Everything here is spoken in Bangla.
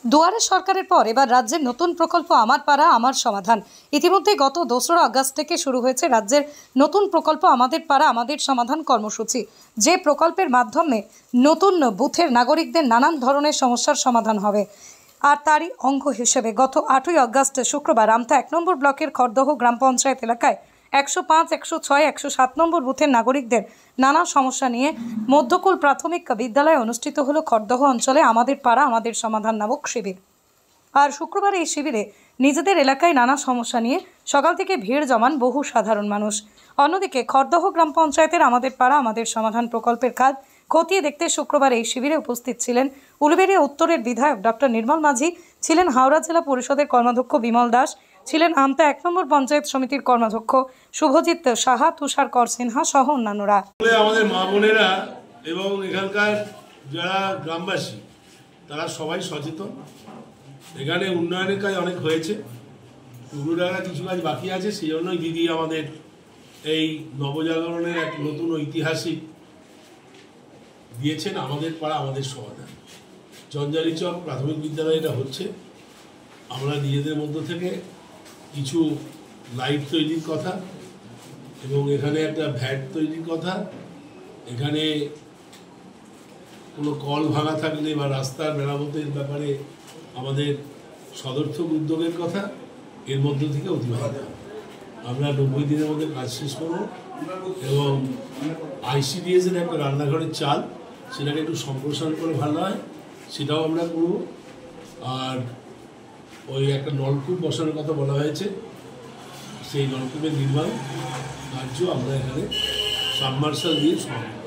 দুয়ারে সরকারের পর এবার রাজ্যের নতুন প্রকল্প আমার পাড়া আমার সমাধান। ইতিমধ্যে গত 2রা আগস্ট থেকে শুরু হয়েছে রাজ্যের নতুন প্রকল্প আমাদের পাড়া আমাদের সমাধান কর্মসূচি, যে প্রকল্পের মাধ্যমে নতুন বুথের নাগরিকদের নানান ধরনের সমস্যার সমাধান হবে। আর তারই অঙ্গ হিসেবে গত 8ই আগস্ট শুক্রবার আমতা 1 নম্বর ব্লকের খড়দহ গ্রাম পঞ্চায়েত এলাকায় 105, 106, 107 নম্বর বুথের নাগরিকদের নানা সমস্যা নিয়ে মধ্যকুল প্রাথমিক বিদ্যালয়ে অনুষ্ঠিত হলো খড়দহ অঞ্চলে আমাদের পাড়া আমাদের সমাধান নামক শিবির। আর শুক্রবার এই শিবিরে নিজেদের এলাকায় নানা সমস্যা নিয়ে সকাল থেকে ভিড় জমান বহু সাধারণ মানুষ। অন্যদিকে খড়দহ গ্রাম পঞ্চায়েতের আমাদের পাড়া আমাদের সমাধান প্রকল্পের কাজ খতিয়ে দেখতে শুক্রবার এই শিবিরে উপস্থিত ছিলেন উলুবেড়িয়া উত্তরের বিধায়ক ডক্টর নির্মল মাঝি, ছিলেন হাওড়া জেলা পরিষদের কর্মাধ্যক্ষ বিমল দাস, ছিলেন আমতা 1 নম্বর পঞ্চায়েত সমিতির কর্মাধ্যক্ষ শুভজিৎ সাহা, তুষার কর সিনহা সহ অন্যান্যরা। আমাদের মা বোনেরা এবং এখানকার যারা গ্রামবাসী তারা সবাই সচেতন। এখানে উন্নয়নের কাজ অনেক হয়েছে, উন্নয়নের কিছু কাজ বাকি আছে। সেই জন্যই দিদি আমাদের এই নবজাগরণের এক নতুন ঐতিহাসিক দিয়েছেন আমাদের পাড়া আমাদের সমাধান। জঞ্জালি চক প্রাথমিক বিদ্যালয় এটা হচ্ছে। আমরা নিজেদের মধ্য থেকে কিছু লাইট তৈরির কথা এবং এখানে একটা ভ্যাট তৈরির কথা, এখানে কোনো কল ভাঙা থাকলে বা রাস্তার মেরামতের ব্যাপারে আমাদের সদর্থক উদ্যোগের কথা এর মধ্য থেকে অতিবাহিত। আমরা 90 দিনের মধ্যে কাজ শেষ করব এবং ICDS-এর একটা রান্নাঘরের চাল সেটাকে একটু সম্প্রসারণ করে ভালো হয় সেটাও আমরা করব। আর ওই একটা নলকূপ বসানোর কথা বলা হয়েছে, সেই নলকূপের নির্মাণ কার্য আমরা এখানে সাবমার্শাল দিয়ে সমাপ্ত।